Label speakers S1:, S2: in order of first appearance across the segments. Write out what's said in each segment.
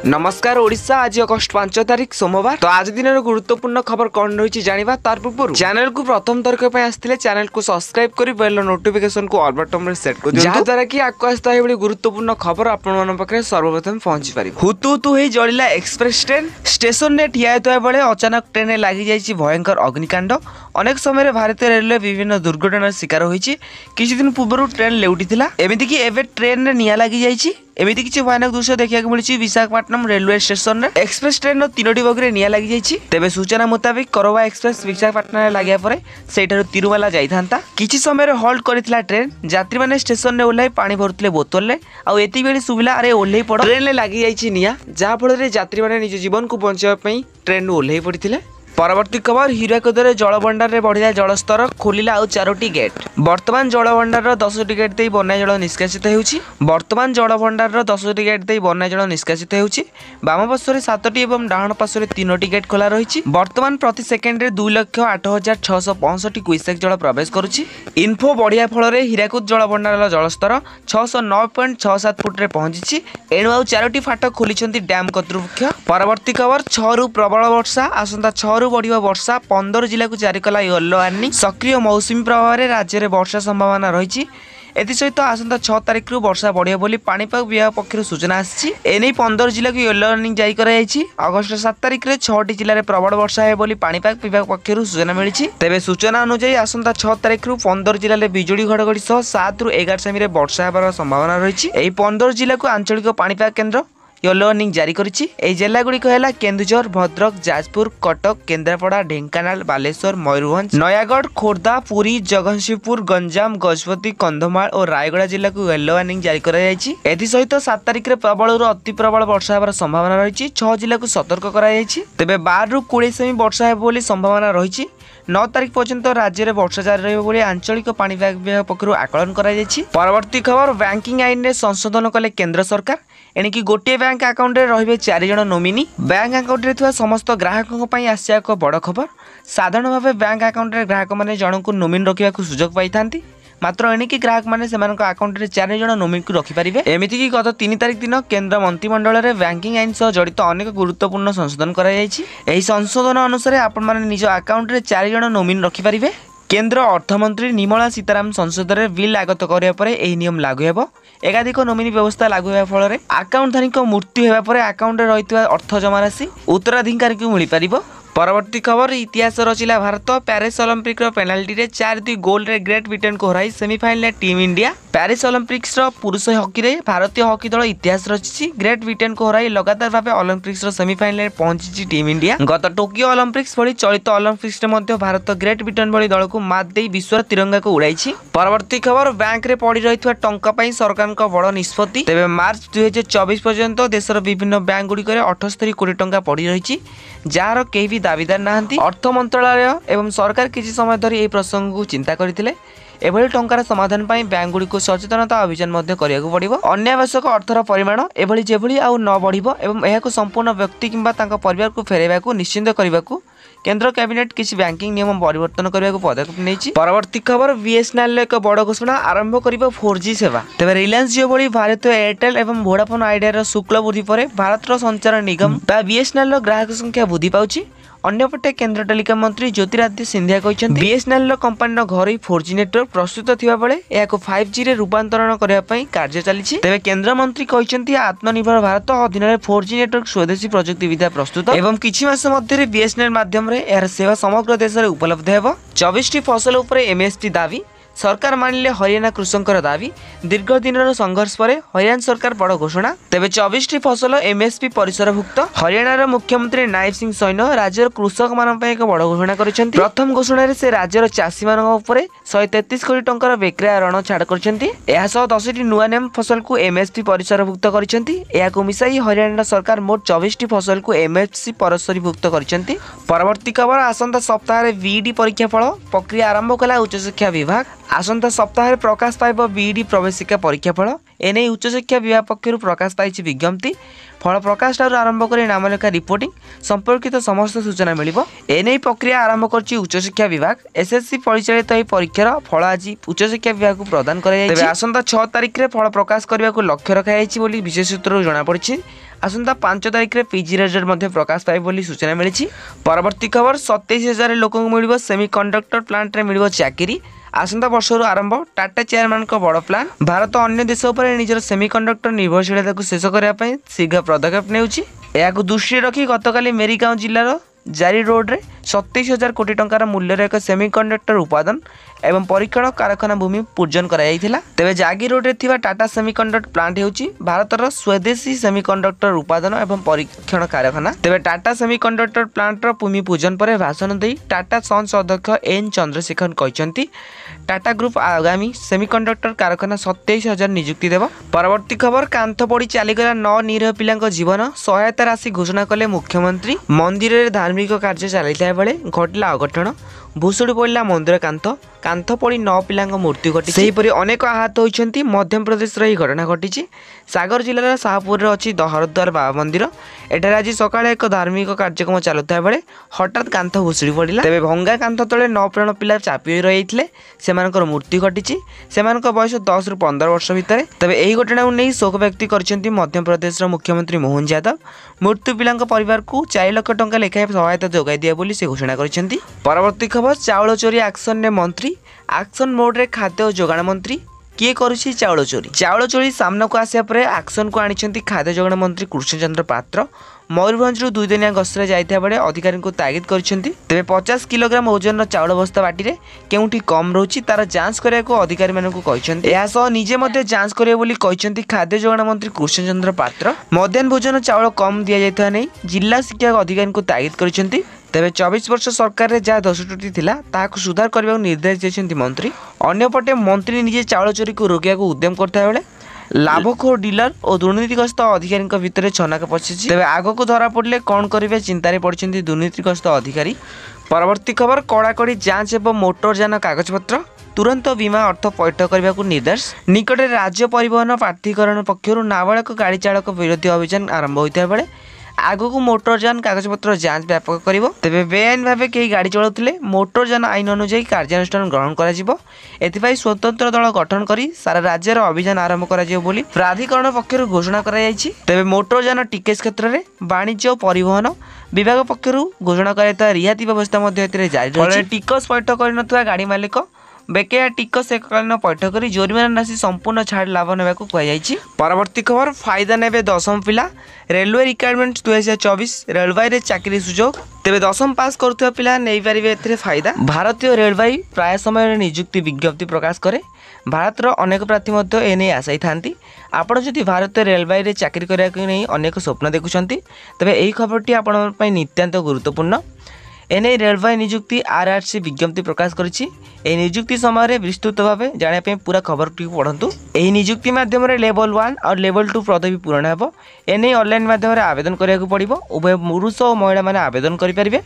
S1: नमस्कार ओडिशा आज अगस्ट 5 तारिख सोमवार। तो आज दिन गुरुत्वपूर्ण खबर कौन रही जाना तार पूर्व चैनल को प्रथम थरक आसते चैनल को सब्सक्राइब कर बेल नोटिफिकेशन को ऑल बटन में सेट कर जहाद्वारा कि आगे आसता है गुरुत्वपूर्ण खबर आपण सर्वप्रथम पहुंची पार। हुतु हुतु ही जलिला एक्सप्रेस ट्रेन स्टेशन में ठिया होता बेले अचानक ट्रेन लगी जाइए भयंकर अग्निकांड। अनेक समय भारतीय रेलवे विभिन्न दुर्घटनार शिकार होती। किसी दिन पूर्व ट्रेन लेउटी एमतीक एवं ट्रेन में निया लगी जाइए। एमती किसी भयानक दृश्य देखा मिली विशाखापट्टनम रेलवे स्टेशन में एक्सप्रेस ट्रेन तीनोटी बगरे निया लगी जाइए। तेबे सूचना मुताबिक करवा एक्सप्रेस विशाखापट्टनम लगे पर सेठारु तिरुमाला जाइथांता। किछि समय हॉल्ट करथिला ट्रेन। यात्री माने स्टेशन में ओल्लाई पानी भरुतले बोतल में आउ एति बेले सुबिला अरे ओल्लै पड़ ट्रेन में लगी जाइए निया जहा फल यात्री माने निज जीवन को बचाई ट्रेन ओल्लै पड़ते। परवर्ती खबर हीराकुदरे जलभंडार में बढ़िया जलस्तर खोलिला आउ 4टी गेट। वर्तमान जलभंडार 10टी गेट दे बन्या जल निष्कासित होउछि। वर्तमान जलभंडार 10टी गेट दे बन्या जल निष्कासित होउछि। वाम पार्श्व 7टी एवं डाहाण पार्श्व 3टी गेट खोला रही। वर्तमान प्रति सेकेंड रे 2,08,665 क्यूसेक जल प्रवेश करुछि। इन्फो बढ़िया फल हीराकुद जलभंडार जलस्तर 609.67 फुट रे पहुंची। एणु आउ 4टी फाटक खोलिछंती डैम कर्तृपक्ष। परवर्ती खबर 6 रु प्रबल वर्षा आसंता 6 बढ़िया वर्षा 15 जिला को जारी कला येलो वार्निंग। सक्रिय मौसुमी प्रभाव में राज्य में वर्षा संभावना रही। एसत आसंता 6 तारिख रु वर्षा बढ़िया बोली पाणीपाग विभाग पक्षर सूचना आसी। एने 15 जिला को येलो वार्निंग जारी कराई। अगस्ट 7 तारिख में 6टी जिले में प्रबल वर्षा है बोली पाणीपाग विभाग पक्षर सूचना मिली। तेबे सूचना अनुसार आसंता 6 तारिख रु 15 जिले में बिजुली घड़घड़ी सह 7 रु 11 सेमी वर्षा होबार संभावना रही। यही 15 जिला को आंचलिक पाणीपाग केन्द्र येलो वार्निंग जारी करिछि। एई जिला गुड़िक है केन्दुझर, भद्रक, जाजपुर, कटक, केन्द्रापड़ा, ढेंकानाल, बालेश्वर, मयूरभंज, नयागढ़, खोर्धा, पुरी, जगतसिंहपुर, गंजाम, गजपति, कंधमाल और रायगड़ा जिला को येलो वार्निंग जारी कराଯାଇଛି। एथिसहित 7 तारिख में प्रबल अति प्रबल वर्षा होबार संभावना रही। 6 जिला को सतर्क कराଯାଇଛି। तेबे 12 रु 20 सेमी वर्षा हेबो बोली संभावना रही। 9 तारिख पर्यंत राज्य में वर्षा जारी रहिबो बोली आंचलिक पाणीपाग विभाग पक्षरु आकलन कराଯାଇଛି। परवर्ती खबर बैंकिंग आईन में संशोधन कले केंद्र सरकार। एणिकी गोटे बैंक अकाउंट में रहिबे 4 जण नोमिनी। बैंक अकाउंट में थिबा समस्त ग्राहकों पई आसी एक बड़ खबर। साधारण भाव बैंक अकाउंट में ग्राहक माने जणको नोमिन रखिबा को सुजोग पाइथांती। मात्र एणिकी ग्राहक माने सेमानक अकाउंट में 4 जण नोमिन को रखि परिबे। एमिति कि गत 3 तारिख दिन केंद्र मंत्रिमंडल में बैंकिंग आईन सह जड़ित अनेक गुरुत्वपूर्ण संशोधन करा जायछि। एही संशोधन अनुसार आपण माने निज अकाउंट में 4 जण नोमिन रखि परिबे। केंद्र अर्थमंत्री निर्मला सीतारामन संसद में बिल आगत करिया परे एही नियम लागू हेबो। एकाधिक नोमिनी व्यवस्था लागू होगा फल अकाउंट धारी मृत्यु होगा अकाउंट में रही अर्थ जमा राशि उत्तराधिकारी को मिल पार। परवर्ती खबर इतिहास रचिला भारत। पेरिस ओलंपिक पेनाल्टी रे 4-2 गोल रे ग्रेट ब्रिटेन को हराई semifinal team India. Paris Olympics पुरुष हॉकी रे भारतीय हॉकी दल इतिहास रचिछि। ग्रेट ब्रिटेन को हराई लगातार भाव ओलंपिक्स सेमीफाइनल पहुंची टीम इंडिया। गत टोकियो ओलंपिक्स भली चलित ओलंपिक्स भारत ग्रेट ब्रिटेन भली दल को मात दे विश्व तिरंगा को उड़ाई। परवर्ती खबर बैंक रे पड़ी रही टंका पाई सरकार का बड़ निष्पत्ति। तेबे मार्च 2024 पर्यंत देशर विभिन्न बैंक गुड़िक 78 कोटी टंका पड़ी रही जार केही भी दाबीदार नाहंती। अर्थ मंत्रालय एवं सरकार किसी समय धरी यह प्रसंग को चिंता करथिले। एभली टंकार समाधान पाई बैंक गुड़ी को सचेतनता अभियान मध्य करियाकु पड़िबो। अन्यावश्यक अर्थर परिमाण एभली जेभली आउ न बढ़िबो एवं एहाको संपूर्ण व्यक्ति किंबा तांको परिवार को फेरेबाकू निश्चिंत करिबाकू केंद्र कैबिनेट किसी बैंकिंग नियम परिवर्तन करने को पदक्षेप नहीं। परवर्ती खबर बीएसएनएल एक बड़ घोषणा आरंभ करिबो 4G सेवा। तेबे रिलायंस जियो भली भारतीय एयरटेल एवं वोडाफोन आइडिया शुल्क वृद्धि पर भारत संचार निगम बा बीएसएनएल ग्राहक संख्या वृद्धि पाउछि। अन्यपटे केंद्र टेलिकम मंत्री ज्योतिरादित्य सिंधिया कहते बीएसएनएल कंपनी घर 4G नेटवर्क प्रस्तुत थिबा बेले एहाको 5G रे रूपांतरण करबा पई कार्य चलिछि। तेबे केंद्र मंत्री कहते आत्मनिर्भर भारत अधीन में 4G नेटवर्क स्वदेशी प्रजुक्ति विद्या प्रस्तुत एवं किछि मास मध्ये बीएसएनएल माध्यम रे एहार सेवा समग्र देश में उपलब्ध हेबो। 24टी फसल उपर एमएसपी दाबी सरकार मानिले हरियाणा कृषकर दाबी। दीर्घ दिन संघर्ष पर हरियाणा सरकार बड़ घोषणा। तेबे 24टी फसल एमएसपी परिसरभुक्त। हरियाणार मुख्यमंत्री नायब सिंह सैन राज्यर कृषक मान एक बड़ घोषणा करिसेंती। प्रथम घोषणा से राज्यर चाषी मान उपर 133 कोटी टंकार बेक्रिया ऋण छाड़ करिसेंती। एहा सह 10टी नुआ नेम फसल को एमएसपी परिसरभुक्त करिसेंती। एहाको मिसाई हरियाणा सरकार मोट 24टी फसल को एमएसपी परिसरभुक्त करिसेंती। परवर्ती खबर आसंता सप्ताह रे बीईडी परीक्षा फल प्रक्रिया आरंभ कला उच्च शिक्षा विभाग। आसंता सप्ताह प्रकाश पाइब बीईडी प्रवेशिका परीक्षा फल। एने उच्च शिक्षा विभाग पक्षर प्रकाश पाई विज्ञप्ति। फल प्रकाश आरंभ कर नामलेखा रिपोर्टिंग संपर्कित समस्त सूचना मिलिबो। एने प्रक्रिया आरंभ करछि उच्च शिक्षा विभाग। एसएससी परिचालित एही परीक्षार फल आज उच्च शिक्षा विभाग को प्रदान करा जायछि। आसंता 6 तारिख रे फल प्रकाश करबा को लक्ष्य रखा जायछि बोली विशेष सूत्रରୁ जणा पड़छि। आसंता 5 तारिख में पीजी रिजल्ट प्रकाश पाइब बोली सूचना मिली। परवर्ती खबर 27,000 लोक मिल सेमीकंडक्टर प्लांट रे मिल चाकरी। आसंता वर्ष आरंभ टाटा चेयरमैन का बड़ प्लान। भारत अन्य देश पर निजर सेमीकंडक्टर निर्भरशीलता को शेष करने शीघ्र पदक्षेप नेउछि। एहाकु दृष्टि रखी गतकाली मेरीगांव जिलार जारी रोड रे 27,000 कोटी टंकार मूल्यर एक सेमीकंडक्टर उत्पादन एवं परीक्षण कारखाना भूमि पूजन कराइथिला। तेबे जागी रोड रे थिबा टाटा सेमीकंडक्टर प्लांट हेउची भारतर स्वदेशी सेमीकंडक्टर उत्पादन एवं परीक्षण कारखाना। तेबे टाटा सेमीकंडक्टर प्लांट रो भूमि पूजन पर भाषण देई टाटा सन्स अध्यक्ष एन चंद्रशेखर कहचंती टाटा ग्रुप आगामी सेमीकंडक्टर कारखाना 27,000 नियुक्ति देव। परवर्ती खबर कांथ पड़ी चलीगला 9 निरीह पिलांक जीवन सहायता राशि घोषणा कले मुख्यमंत्री। मंदिर रे धार्मिक कार्य चलता बेले घटला अघटन भूषुड़ी पड़ा मंदिर कांथ पड़ी 9 पिलांक मृत्यु घटी। सेहीपरि अनेक आहत होइछन्ति। मध्य प्रदेश रही घटना घटी सागर जिलार शाहपुर अच्छी दहरद्वार बाबा मंदिर। एठार आज सकाଳେ एक धार्मिक कार्यक्रम चलुता बेले हठात कांथ भूषुड़ी पड़ा। तेज भंगा कांथ तले 9 प्राण पिला चापी रही से मृत्यु घटी। बयस 10 ରୁ 15 वर्ष भितर। तेज यही घटना को नहीं शोक व्यक्त कर मध्य प्रदेश मुख्यमंत्री मोहन यादव। मृत्यु पिला परिवार को 4 लाख टंका लेखाएं सहायता जोगाई दिया बोली से घोषणा कर। परवर्ती खबर चाउल चोरी एक्शन ने मंत्री एक्शन मोड रे खाद्य और जोगाण मंत्री किए करुछि चाउल चोरी। चाउल चोरी सामना को आसिया परे एक्शन को आनिछन्ति खाद्य जोगाण मंत्री कृष्णचंद्र पात्र। मयूरभंज 2 दिनिया गस्तर जाइता बेले अधिकारी को तागिद करछन्ति। तेबे 50 किलोग्राम ओजन चाउल बस्ता बाटी रे केउठी कम रहउछि तार जांच करिया को अधिकारी मानन को कहछन्ति। एहा सह निजे मध्ये जांच करिया बोली कहछन्ति खाद्य जोगाण मंत्री कृष्णचंद्र पात्र। मध्याह्न भोजन चाउल कम दिया जाइता नै जिला शिक्षा अधिकारी को तागिद करछन्ति। तेबे 24 वर्ष सरकार रे जहाँ दोष त्रुटि थिला ताहाको सुधार करबा निर्देश देछन्ति मंत्री। अन्यपटे मंत्री निजे चाउल चोरी को रोकिया को उद्यम करता बेले लाभखोर डीलर और दुर्नीतिग्रस्त अधिकारी भितर छनाक पशिछि। तेबे आगो को धरा पड़ले कौन करिवे चिंतारे पड़छन्ति दुर्नीतिग्रस्त अधिकारी। परवर्ती खबर कड़ाकड़ी जांच एवं मोटरयान कागजपत्र तुरंत बीमा अर्थ पैठ करने को निर्देश। निकट राज्य परिवहन प्राधिकरण पक्षर नाबालक गाड़ी चालक विरोधी अभियान आरंभ होता बेले आगु मोटरयान कागजपत्र जांच व्यापक करिवो। तेबे बेआईन भावे कई गाड़ी चलाउथिले मोटरयान आईन अनुसार कार्यानुष्ठान ग्रहण करा जिवो। एथिपाई स्वतंत्र दल गठन करी सारा राज्यर अभियान आरंभ करा जिवो बोली प्राधिकरण पक्षर घोषणा करा जायछि। तेबे मोटरयान टिकेट क्षेत्र में वाणिज्य और परिवहन विभाग पक्षर घोषणा कराइता रिहाती व्यवस्था मध्ये एथिरे जारी रहछि। टिकस पैठ करनथुवा गाड़ी मालिक बेकेया टिकस एककालीन पैठ कर जोरिमाना राशि संपूर्ण छाड़ लाभ ने कहुई। परवर्ती खबर फायदा नेबे दशम पिला रेलवे रिक्वायरमेंट 2024 रेलवे रे चाकरी सुजोग। तेबे दशम पास करुवा पिला नहीं पारे एथिरे फायदा। भारतीय रेलवे प्राय समय नियुक्ति विज्ञप्ति प्रकाश करे। भारत अनेक प्रार्थी मध्य एने आशाई थांती। आपण जदि भारतीय रेलवे रे चाकरी करने नहीं अनेक स्वप्न देखुंती तेबे एही खबरटी आपण पई नित्यांत गुरुत्वपूर्ण। एने रेलवे नियुक्ति आरआरसी विज्ञप्ति प्रकाश करिछि। एही नियुक्ति समय विस्तृत भाव जाना पूरा खबर टी पढ़ंतु। एही नियुक्ति माध्यम लेवल 1 और लेवल 2 पदवी पूरण हेबो। एने ऑनलाइन माध्यम आवेदन करिया पड़िबो। उभय पुरुष और महिला माने आवेदन करि परिबे।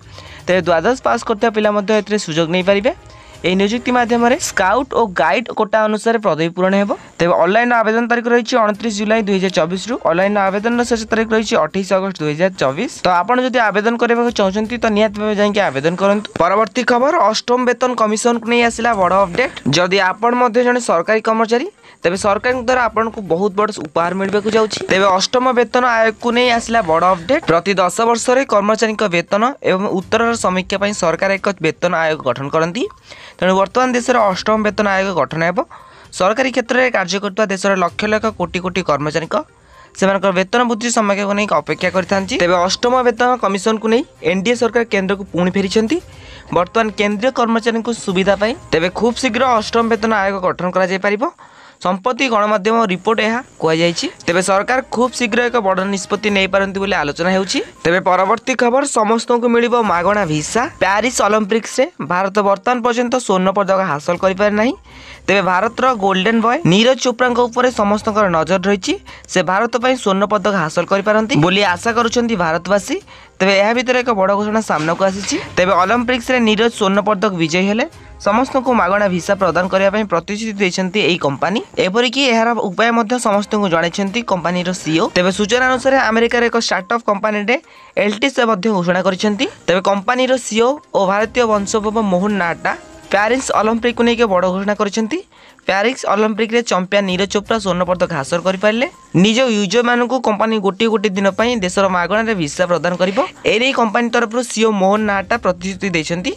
S1: तेबे द्वादश पास करता पिला मध्ये एथिरे सुजोग नै परिबे। एही नियुक्ति माध्यम स्काउट और गाइड कोटा अनुसार पदवी पूरण हेबो। तेबे ऑनलाइन आवेदन तारीख रही 29 जुलाई 2024 रु ऑनलाइन आवेदन शेष तारीख रही 28 अगस्त 2024। तो आपण जदि आवेदन करबा चाहछंती तो नियत भाव जाई आवेदन करंतु। परवर्ती खबर अष्टम वेतन कमिशन को नहीं आसिला बड़ अपडेट। जदि आपण मध्ये जने सरकारी कर्मचारी तेबे सरकार द्वारा आपन को बहुत बड़ उपहार मिलबे को जाउछि। तेबे अष्टम वेतन आयोग को नहीं आसिला बड़ अपडेट। प्रति 10 वर्ष रे कर्मचारी वेतन एवं उत्तर समीक्षा पई सरकार एक वेतन आयोग गठन करंती। तेणु वर्तमान देश अष्टम वेतन आयोग गठन हेबो। सरकारी क्षेत्र में कार्य करता देशर लक्ष लक्ष कोटी कोटी कर्मचारी से वेतन वृद्धि समय को नहीं अपेक्षा करथांती। तेबे अष्टम वेतन कमिशन को नहीं एनडीए सरकार केंद्र को पुणी फेरिछंती। वर्तमान केंद्रीय कर्मचारी को सुविधा पाई तेबे खूब शीघ्र अष्टम वेतन आयोग गठन करा जाय परिबो। संपत्ति गणमाध्यम रिपोर्ट यह कहुई। तेबे सरकार खूब शीघ्र एक बड़ निष्पत्ति नहीं पारंती बोली आलोचना हेउछि। तेबे परवर्ती खबर समस्त को मिलिबो मागणा वीसा। पेरिस ओलंपिक्स रे भारत वर्तमान पर्यंत स्वर्ण पदक हासिल करि पारे नाही। तेबे भारतर गोल्डन बॉय नीरज चोप्रा ऊपर समस्त नजर रही। से भारत पर स्वर्ण पदक हासिल करि पारंती बोली आशा करुछंती भारतवासी। तेबे यह भीतर एक बड़ घोषणा सामना को आसी। तेबे ओलंपिक्स रे नीरज स्वर्ण पदक विजयी हेले समस्त को मागणा वीसा प्रदान करने प्रतिश्रुति देछंती एई कंपनी। एपरिकी एहार उपाय मध्य समस्त को जणाइछंती कंपनी रो सीईओ। तेबे सूचना अनुसार अमेरिका रे एक स्टार्टअप कंपनी रे एलटीएस मध्य घोषणा करिसेंती। तेबे कंपनी रो सीईओ और भारतीय वंशोद्भव मोहन नाटा पेरिस ओलंपिक को लेकर बड़ घोषणा करिसेंती। पेरिस ओलंपिक रे चैंपियन नीरज चोप्रा स्वर्ण पदक हासिल करि पारले।
S2: निज यूजर मानक कंपनी गोटे गोटे दिन देशर मागणार भिसा प्रदान कर कंपनी तरफ सीओ मोहन नाटा प्रतिश्रुति देते।